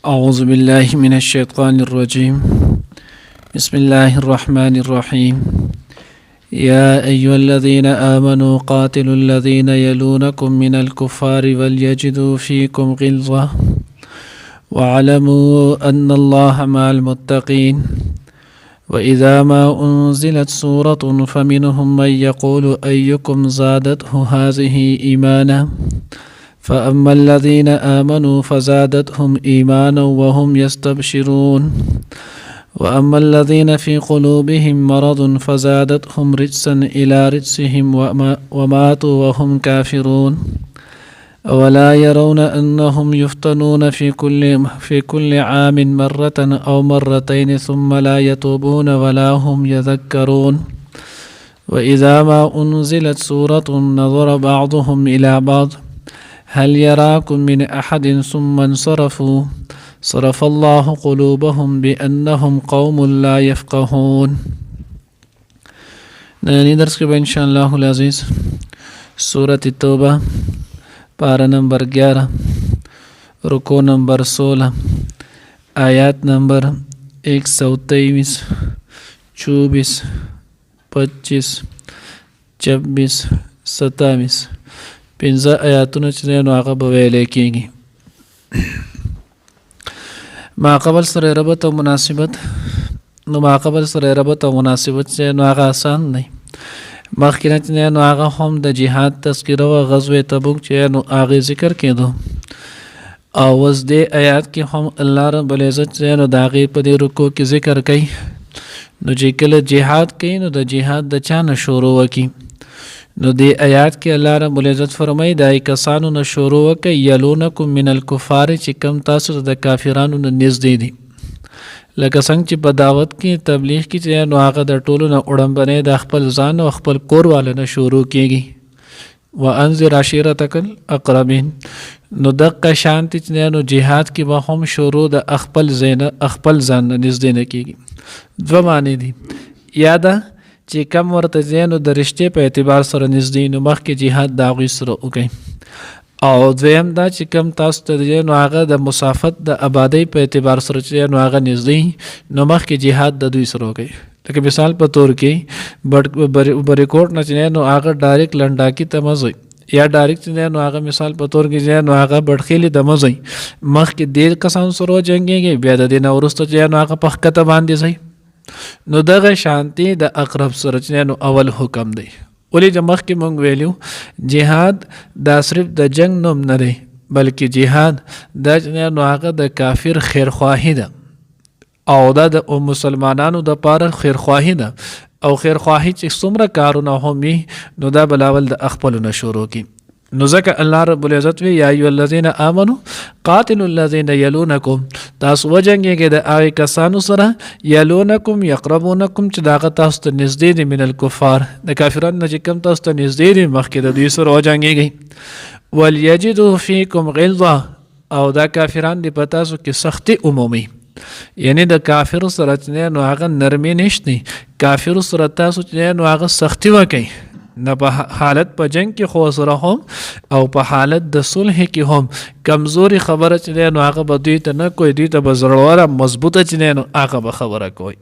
أعوذ بالله من الشيطان الرجيم. بسم الله الرحمن الرحيم. يا أيها الذين آمنوا قاتلوا الذين يلونكم من الكفار وليجدوا فيكم غلظة واعلموا أن الله مع المتقين. وإذا ما أنزلت سورة فمنهم من يقول أيكم زادته هذه إيمانا فأما الذين آمنوا فزادتهم إيمانا وهم يستبشرون وأما الذين في قلوبهم مرض فزادتهم رجسا إلى رجسهم وماتوا وهم كافرون أولا يرون أنهم يفتنون في كل عام مرة أو مرتين ثم لا يتوبون ولا هم يذكرون. وإذا ما أنزلت سورة نظر بعضهم إلى بعض هل يراكم من أحد ثم انصرفوا صرف الله قلوبهم بأنهم قوم لا يفقهون. نانی درس کے ان شاء اللہ العزیز سورة التوبہ پارہ نمبر 11 رکو نمبر 16 آیات نمبر 123 24 25 26 27 پنځه آیاتونه چې نو هغه به ویل کېږي. ماقبل سره ربط او مناسبت نو ماقبل سره ربط او مناسبت چې نو هغه آسان دی. مخکې چې نو هغه هم د جهاد تذکره او غزوه تبوک چې نو هغه ذکر کېدو او اوس دې آیات کې هم الله رب العزت چې نو د هغې په دې رکو کې ذکر کوي. نو چې کله جهاد کوي نو د جهاد د چا نه شروع وکړي نو دی آیات کې الله رب العزت فرمایي دای کسانو نه شروع وکړي یلونکم من الکفار چې کم تاسو د کافرانو نه نږدې دي. لکه څنګه چې په دعوت کې تبلیغ کې چې نو هغه د ټولو نه وړاندې د خپل ځان او خپل کور والو نه شروع کېږي. وانذر عشیرتک الاقربین نو دغه شانتي چې نو جهاد کې به هم شروع د خپل ځان نه نږدې نه کېږي. دوه معنی دي. یاده چې کم ورته ځینو د رشتې په اعتبار سره نږدې نو مخکې جهاد د هغوی سره وکړئ او دویم دا چې کم تاسو ته دی نو هغه د مسافت د آبادۍ په اعتبار سره چې نو هغه نږدې نو مخکې جهاد د دوی سره وکړئ. لکه مثال په طور کې بریکوټ نه چې نو هغه ډایرکټ لنډاکي ته مه ځئ یا ډایرکټ چې نو هغه مثال په طور کې نو هغه بډخیلې ته مه ځئ مخکې ډېر کسانو سره وجنګېږئ بیا د دې نه وروسته چې نو هغه په ښکته باندې ځئ. نو دغه شانتی د اقرب سره چې نو اول حکم دی. ولې چې مخکې مونږ ویلو جهاد دا صرف د جنگ نوم نه دی بلکې جهاد دا چې نو هغه د کافر خیرخواهي ده او دا د مسلمانانو د پاره خیرخواهي ده او خیرخواهي چې څومره کارونه هم وي نو دا بلاول د خپلو نه شروع کی. نو ځکه الله رب العزت وی یا ایها الذین آمنوا قاتلوا الذین یلونکم تاسو وجنګېږئ د هغې کسانو سره یلونکم یقربونکم چې د هغه تاسو ته نږدې دي من الکفار د کافرانو نه چې کوم تاسو ته نږدې دي مخکې د دوی سره وجنګېږئ. ولیجدوا فیکم غلظه او دا کافران دي په تاسو کې سختي عمومي یعنی د کافر سره چې نو هغه نرمي نشته کافر سره تاسو چې نو هغه سختي وکړئ نه په حالت په جنگ کې خو سره هم او په حالت د صلح کې هم کمزوري خبره چې نو هغه به دوی ته نه کوي دوی ته به زړوره مضبوطه چې نو هغه به خبره کوي.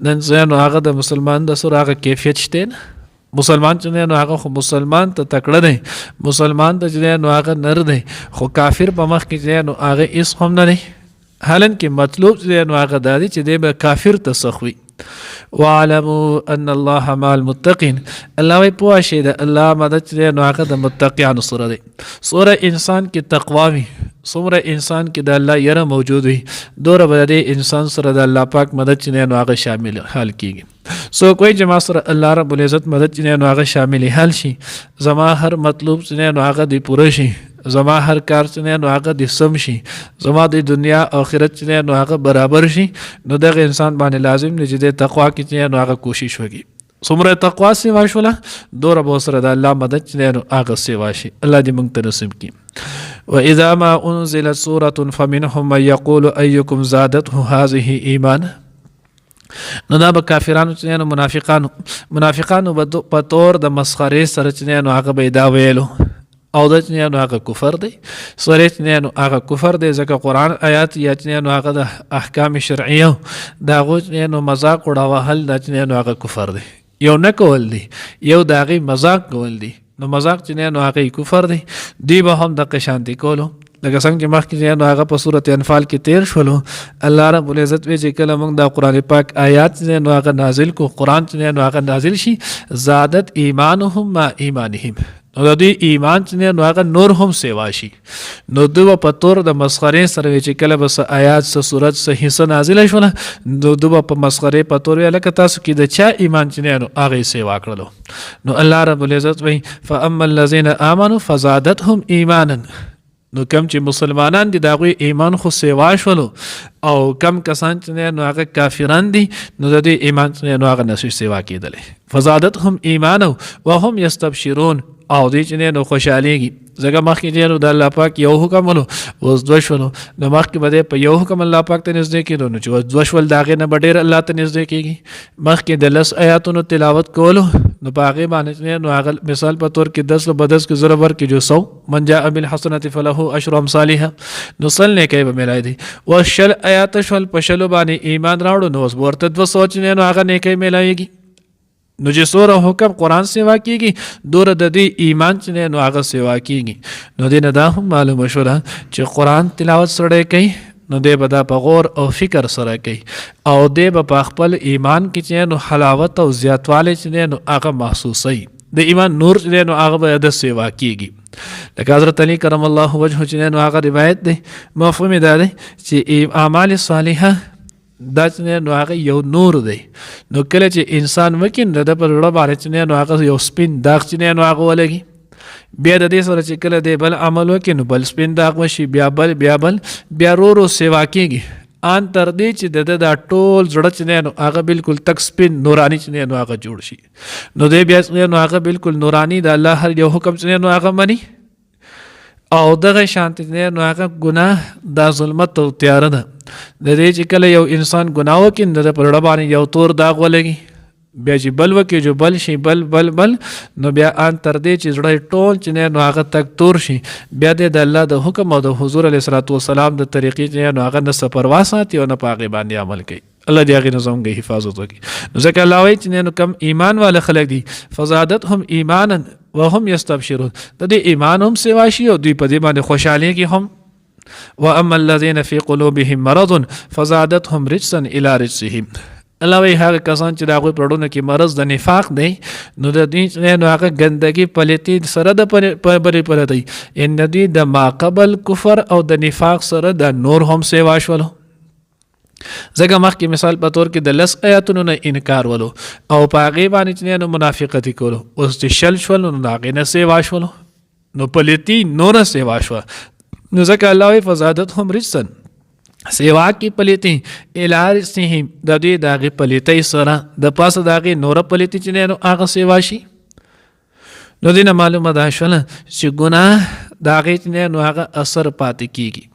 نن نو هغه د مسلمان د سره هغه کیفیت شته مسلمان چې نو هغه خو مسلمان ته تکړه دی مسلمان ته چې نو هغه نر دی خو کافر په مخ کې چې نو هغه هیڅ هم نه دی. حالن کې مطلوب چې نو هغه دا دی چې دی به کافر ته سخوي. وعلموا ان الله مع المتقين الله وی پوه شي د الله مدد چې نو هغه د متقیانو سره دی. سوره انسان کې تقوا وي څومره انسان کې د الله یره موجود وي دوره به د انسان سره د الله پاک مدد چې نو هغه شامل حال کیږي. سو کوئی چې ما سره الله رب العزت مدد چې نو هغه شامل حال شي زما هر مطلوب چې نو هغه دی پوره شي زما هر کار چې نو هغه د سم شي زما د دنیا او آخرت چې نو هغه برابر شي نو دغه انسان باندې لازم دی چې د تقوا کې چې نو هغه کوشش وکړي. څومره تقوا سیوا شوله دوره به سره د الله مدد چې نو هغه سیوا شي. الله دې موږ ته نصیب کړي. واذا ما انزلت سوره فمنهم من يقول ايكم زادته هذه ایمانا نو دا به کافرانو چې نو منافقانو به په طور د مسخرې سره چې نو هغه به دا ویلو او د چې نو هغه کفر دی سره چې نو هغه کفر دی ځکه قرآن آیات یا چې نو هغه د احکام شرعیه دا غو چې نو مذاق وړاوهل د چې نو هغه کفر دی یو نه کول دی یو د هغې مذاق کول دی نو مذاق چې نو هغې کفر دی دوی به هم دغه شانتې کولو لکه څنګه چې مخکې نو هغه په صورت انفال کې تیر شولو الله رب العزت وی چې کله موږ د قرآن پاک آیات نو هغه نازل کو قرآن چې نو هغه نازل شي زادت ایمانهم ما ایمانهم نو د دوی ایمان چې نو هغه نور هم سیوا شي نو دوی په طور د مسخرې سره چې کله بس آیات څه صورت څه حصه نازله شوله نو دوی په مسخرې په طور لکه تاسو کې د چا ایمان چې نو هغه سیوا کړلو نو الله رب العزت وی فاما الذين امنوا فزادتهم ایمانا نو کم چې مسلمانان دي د هغوی ایمان خو سیوا شولو او کم کسان چې نو هغه کافران دي نو د دوی ایمان چې نو هغه نشي سیوا کېدلی فزادتهم ایمانا وهم یستبشرون او دوی چې نو خوشحالیږي ځکه مخکې چې نو د الله پاک یو حکم ولو اوس دوه شولو نو مخکې به دی په یو حکم الله پاک ته نږدې کېدو نو چې اوس دوه شول د هغې نه به ډېر الله ته نږدې کېږي مخکې د 10 آیاتونو تلاوت کولو نو په هغې باندې چې نو هغه مثال په طور کې 10 به 10 کې ضرب ورکړي جو 100 من جاء بالحسنة فله عشر امثالها نو سل نیکۍ به میلای دي او شل آیات شول په شلو باندې ایمان راوړو نو اوس به ورته 200 چې نو هغه نیکۍ میلایږي نو چې سوره حکم قرآن سیوا کېږي دوره د دې ایمان چې نو هغه سیوا کېږي نو دې نه دا هم معلومه شوله چې قرآن تلاوت سړی کوي نو دی به دا په غور او فکر سره کوي او دی به په خپل ایمان کې چې نو حلاوت او زیاتوالی چې نو هغه محسوسوي د ایمان نور چې نو هغه به د سیوا کېږي لکه حضرت علی کرم الله وجهه چې نو هغه روایت دی مفهوم دا دی چې اعمال صالحه دا چې نو هغه یو نور دی نو کله چې انسان وکړي نو د پر زړه باندې چې نو هغه یو سپین داغ چې نو هغه ولګي بیا د دې سره چې کله دی بل عمل وکړي نو بل سپین داغ وشي بیا بل بیا رو سیوا کېږي ان تر دې چې د دا ټول زړه چې نو هغه بالکل تک سپین نورانی چې نو هغه جوړ شي نو دی بیا چې نو هغه بالکل نورانی د الله هر یو حکم چې نو هغه مني او دغه شانتی نو هغه ګناه دا ظلمت او تیاره ده د دې چې کله یو انسان ګناه وکړي نو د پر زړه باندې یو تور داغ ولګي بیا چې بل وکړي جو بل شي بل نو بیا ان تر دې چې زړه ټول چې نو هغه تک تور شي بیا د الله د حکم او د حضور علیه الصلاۃ والسلام د طریقې چې نو هغه نه سپروا ساتي او نه په هغې باندې عمل کوي الله دې هغې نه زموږ حفاظت وکړي نو ځکه الله وایي چې نو کم ایمان والا خلک دي فزادتهم ایمانا وهم یستبشرون د دې ایمان هم سیوا شي او دوی په دې باندې خوشحالېږي هم واما الذين في قلوبهم مرض فزادتهم رجسا الى رجسهم الله وی هغه کسان چې د هغوی په زړونو کې مرض د نفاق دی نو د دوی نو هغه ګندګي پلیتي سره د برې پرتی ان دوی د ماقبل کفر او د نفاق سره د نور هم سیوا شولو ځکه مخکې مثال په طور کې د 10 آیاتونو نه انکار ولو او په هغې باندې چې نو منافقتي کولو اوس چې شل شولو نو د هغې نه سیوا شولو نو پلیتي نوره سیوا شوه نو ځکه الله وی فزادتهم رجسا سیوا کې پلیتي الی رجسهم د دوی د هغې پلیتۍ سره د پاسه د هغې نوره پلیتي چې نو هغه سیوا شي نو دې نه معلومه دا شوله چې ګناه د هغې چې نو هغه اثر پاتې کېږي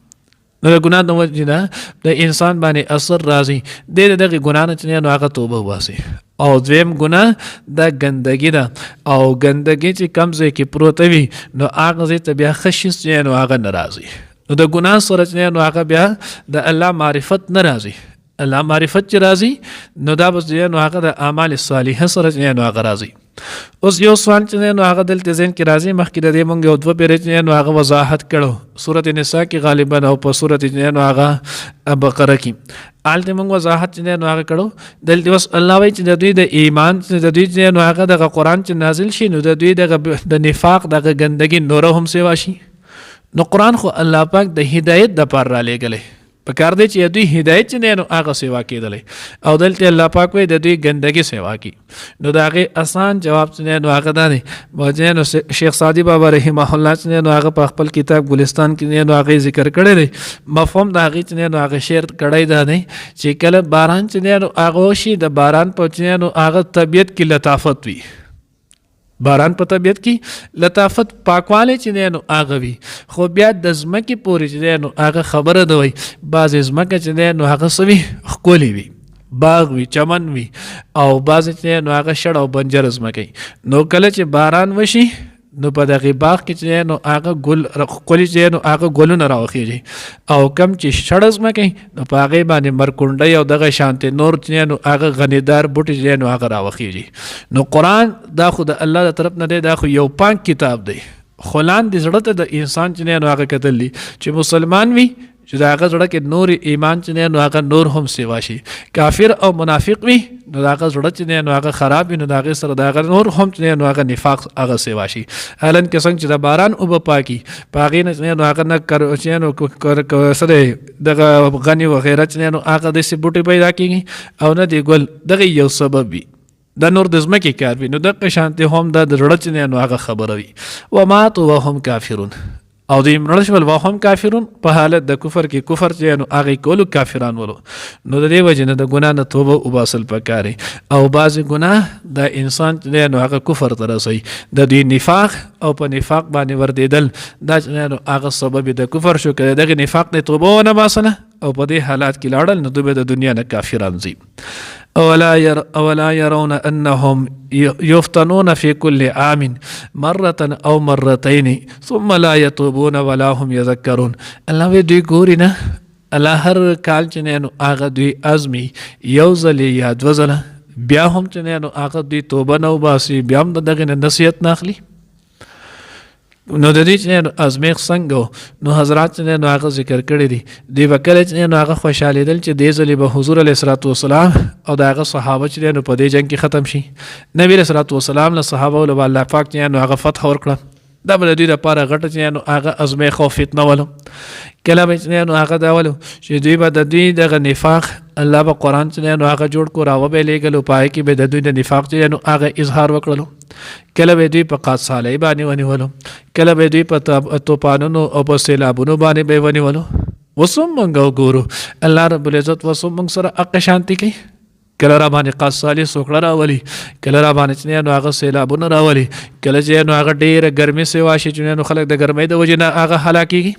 نو د ګناه د وجې نه د انسان باندې اثر راځي د دغې ګناه نه چې نو هغه توبه وباسي او دویم ګناه د ګندګي ده او ګندګي چې کم ځای کې پروته وي نو هغه ځای ته بیا ښه شي چې نو هغه نه راځي نو د ګناه سره چې نو هغه بیا د الله معرفت نه راځي الله معرفت چې راځي نو دا بس نو هغه د اعمال صالحه سره چې نو هغه راځي اوس یو سوال چې نو هغه دلته ذهن کې راځي مخکې د دې مونږ یو دوه پیرې چې نو هغه وضاحت کړو سورت نساء کې غالبا او په سورت نو هغه بقره کې آلته مونږ وضاحت چې نو هغه کړو دلته اوس الله وایي چې د دوی د ایمان د دوی چې نو هغه د قرآن چې نازل شي نو د دوی د نفاق د ګندګي نوره هم سیوا شي نو قرآن خو الله پاک د هدایت د پاره را لېږلی په کار دی چې دوی هدایت چې نو هغه سیوا کېدلی او دلته الله پاک وایي د دوی ګندګي سیوا کی نو د هغې آسان جواب چې نو هغه دا دی نو شیخ سعدي بابا رحمه الله چې نو هغه په خپل کتاب ګلستان کې نو هغې ذکر کړی دی مفهوم د هغې چې نو هغه شعر کړی دا دی چې کله باران چې نو هغه وشي د باران په چې نو هغه طبیعت کې لطافت وي باران په طبیعت کې لطافت پاکوالی چې نو هغه وي خو بیا د ځمکې پورې چې نو هغه خبره ده وایي بعضې ځمکه چې نو هغه څه وي ښکلې وي باغ وي چمن وي او بعضې چې نو هغه شړ او بنجر ځمکه وي نو کله چې باران وشي نو په دغه باغ کې چې نو هغه ګل ښکلي چې نو هغه ګلونه راوخیږي او کم چې شړز مکې نو په هغې باندې مرکونډۍ او دغه شانتې نور چې نو هغه غنیدار بوټي چې نو هغه راوخیږي. نو قرآن دا خو د الله د طرف نه دی، دا خو یو پاک کتاب دی. خو لاندې زړه ته د انسان چې نو هغه کتل دي چې مسلمان وي چې د هغه زړه کې نور ایمان چې نو هغه نور هم سیوا شي. کافر او منافق وي نو د هغه زړه چې نو هغه خراب وي نو د هغې سره د هغه نور هم چې نو هغه نفاق هغه سیوا شي. حالن کې څنګه چې د باران اوبه پاکي په هغې نه چې نو هغه نه چې نو سره دغه غني وغیره چې نو هغه داسې بوټي پیدا کېږي او نه دی ګل، دغه یو سبب وي. دا نور د ځمکې کار وي. نو دغه شانتې هم دا د زړه چې نو هغه خبره وي. وماتوا وهم کافرون، او دوی مړه شول وهم کافرون په حالت د کفر کې، کفر چې نو هغې کولو کافران ولو. نو د دې وجې نه د ګناه نه توبه وباسل پکار او بعضې ګناه د انسان چې نو هغه کفر ته رسوي. د دوی نفاق او په نفاق باندې وردېدل دا چې نو هغه سبب د کفر شو. که دغه نفاق نه توبه ونه باسله او په دې حالات کې لاړل نو دوی به د دنیا نه کافران ځي. اولا يرون انهم يفتنون في كل عام مرة او مرتين ثم لا يتوبون ولا هم يذكرون. الله وی دوی ګوري نه، الله هر کال چې نو هغه دوی ازمي یو ځل یا دوه ځله، بیا هم چې نو هغه دوی توبه نه وباسي، بیا هم دغه نه نصیحت نه اخلي. نو د دې چې ازمیخ څنګه نو حضرات چې نو هغه ذکر کړی دي. دوی به کله چې نو هغه خوشحالېدل چې دې ځلې به حضور علیه الصلاة والسلام او د هغه صحابه چې نو په دې جنګ کې ختم شي. نبي علیه الصلاة والسلام له صحابه له الله پاک چې نو هغه فتح ورکړه. دا به د دوی دپاره غټه چې نو هغه ازمیخ او فتنه ولو. کله به چې نو هغه دا ولو چې دوی به د دوی دغه نفاق الله به قرآن چې نو هغه جوړ کو راوبه لېږلو، په هغې کې به د دوی د نفاق چې نو هغه اظهار وکړلو. کله به دوی په قادسالۍ باندې ونیولو، کله به دوی په توپانونو او په سیلابونو باندې به ونیولو. اوس هم موږ وګورو الله رب العزت اوس هم موږ سره حق شانتي کوي. کله را باندې قادسالۍ سوکړه راولي، کله را باندې چې نو هغه سیلابونه راولي، کله چې نو هغه ډېره ګرمي سیوا شي چې نو خلک د ګرمۍ د وجې نه هغه هلاکېږي.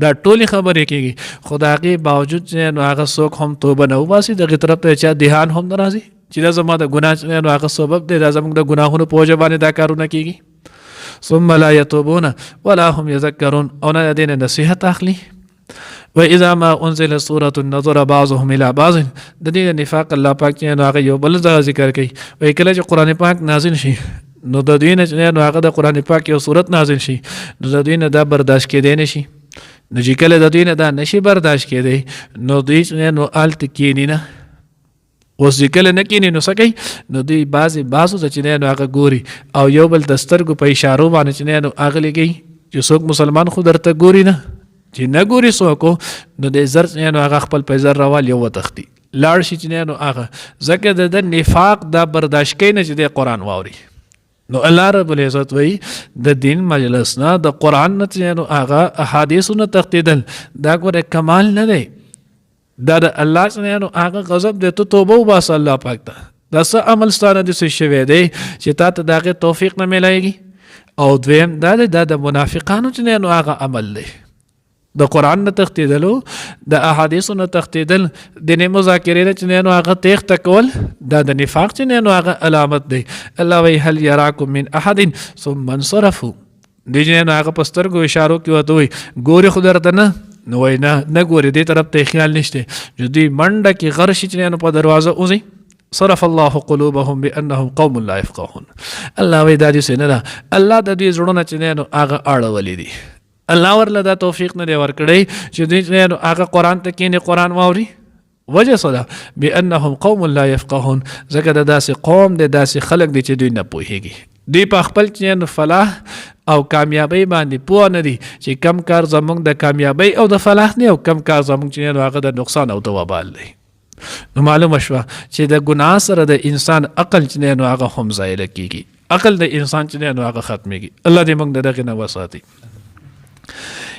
دا ټولې خبرې کېږي، خو د هغې باوجود چې نو هغه څوک هم توبه نه وباسي، دغې طرف ته چا دهان هم نه راځي چې دا زما د ګناه چې نو هغه سبب دی، دا زموږ د ګناهونو په وجه باندې دا کارونه کېږي. ثم لا يتوبون ولا هم يذكرون، او نه د دې نه نصیحت اخلي. واذا ما انزل سوره نظر بعضهم الى بعض، د دې نفاق الله پاک چې نو هغه یو بل ذکر کوي. وایي کله چې قرآن پاک نازل شي نو د دوی نه چې نو هغه د قرآن پاک یو صورت نازل شي نو د دوی نه دا برداشت کېدی نه شي. نو چې کله د دوی نه دا نشي برداشت کېدی نو دوی چې نو هلته کښېني نه. اوس چې کله نه کښېني نو څه کوي؟ نو دوی بعضو ته چې نو هغه ګوري او یو بل د سترګو په اشارو باندې چې نو هغه لګوي چې څوک مسلمان خو درته ګوري نه، چې نه ګوري څوک نو د زر چې نو هغه خپل په زر راوال یو وتښتي لاړ شي چې نو هغه ځکه د نفاق دا برداشت کوي نه چې د قرآن واوري. نو الله رب العزت وی د دین مجلس نه د قرآن نه چې نو هغه احادیثو نه تښتېدل دا ګوره کمال نه دی، دا د الله چې نو هغه غضب دی. ته توبه وباسه الله پاک ته. دا څه عمل ستانه داسې شوی دی چې تا ته د هغې توفیق نه میلایږي. او دویم دا دی دا د منافقانو چې نو هغه عمل دی، د قرآن نه تښتېدلو، د احادیثو نه تښتېدل، دیني مذاکرې نه چې نو هغه تېښته کول، دا د نفاق چې نو هغه علامت دی. الله وایي هل یراکم من احد ثم انصرفوا، دوی چې نو هغه په سترګو اشارو کې ورته وایي ګورې خو درته نه، نو وایي نه ګورې، دې طرف ته خیال نشته. چې دوی منډه کې غر شي چې نو په دروازه وځي. صرف الله قلوبهم بانهم قوم لا يفقهون. الله وایي دا داسې نه ده، الله د دوی زړونه چې نو هغه اړولي دي. الله ورله دا توفیق نه دی ورکړی چې دوی چې نو هغه قرآن ته کښېني قرآن واوري. وجه څه ده؟ بانهم قوم لا يفقهون، ځکه د داسې قوم دی، داسې خلک دی چې دوی نه پوهېږي. دوی په خپل چې نو فلاح او کامیابی باندې پوه نه دي چې کم کار زموږ د کامیابی او د فلاح دی او کم کار زموږ چې نو هغه د نقصان او د وبال دی. نو معلومه شوه چې د ګناه سره د انسان عقل چې نو هغه هم ضایع کېږي، عقل د انسان چې نو هغه ختمېږي. الله دې موږ د دغې نه وساتي.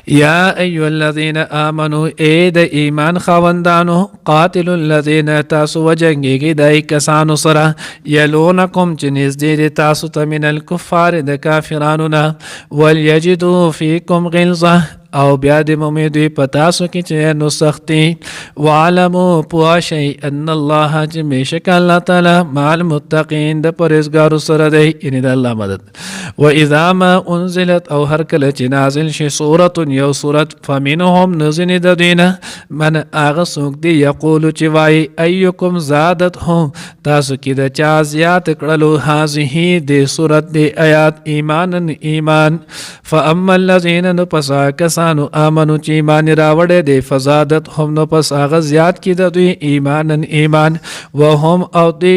یا ایها الذین آمنوا، ای د ایمان خاوندانو، قاتلوا الذین، تاسو وجنګیږئ دای کسانو سره، یلونکم چې نږدې دي تاسو ته، من الکفار د کافرانو نه، ولیجدوا فیکم غلظه، او بیا د مومي دوی پتاسو کې چې نو سختي وعلمو پواشي ان الله چې بشک الله تعالی مع المتقین د پرهیزګارو سره دی ان د الله مدد و اذا ما انزلت او هر کله چې نازل شي سوره یو سوره فمنهم نزن د دینه من اغه سوق دی یقول چې وای ايکم زادتهم تاسو کې د چا زیات کړلو هذه د سوره د آیات ایمان فاما الذين نپسا کسانو امنو چې ایمان راوړې دي فزادتهم نو پس هغه زیات کی د دوی ایمان وهم او دی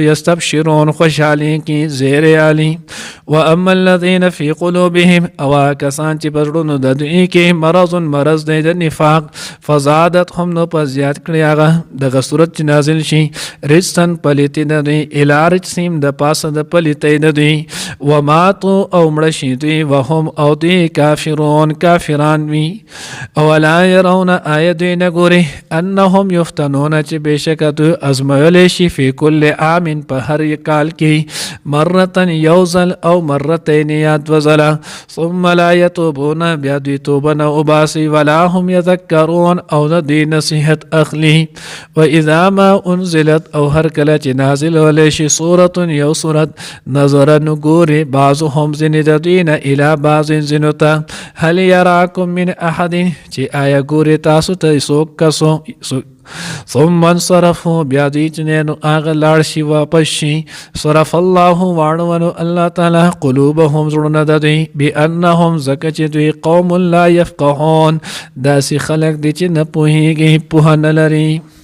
یستبشرون خوشحالی کی زیر علی واما الذين في قلوبهم او کسان چې پرړونو د دوی کې مرض دی د نفاق فزادتهم نو پس زیات کړي هغه د صورت نازل شي رجسن پلیتی د دوی الارج سیم د پاسه د پلیتی د دوی وماتو او مړشي دوی وهم او دوی کافران وی اولا يرون آیت دوی نګوري انهم یفتنون چې بشک دوی ازمایل شي فی کل عام په هر کال کې مرتن یوزل او مرتين یاد وزلا ثم لا يتوبون بیا دوی توبه نه وباسي ولا هم يذكرون او د دې نصیحت اخلي واذا ما انزلت او هر کله چې نازل ولې شي سوره یو سوره نظر نګوري بعضهم زن د دین الى بعض زنتا هل يراكم من احد چې آیا ګوري تاسو ته څوک کسو ثم انصرفوا بیا دوی چې نو هغه لاړ شي واپس شي صرف الله واړونو الله تعالی قلوبهم زړونه د دوی بانهم زکه چې دوی قوم لا يفقهون داسې خلک دي چې نه پوهیږي پوهه نه لري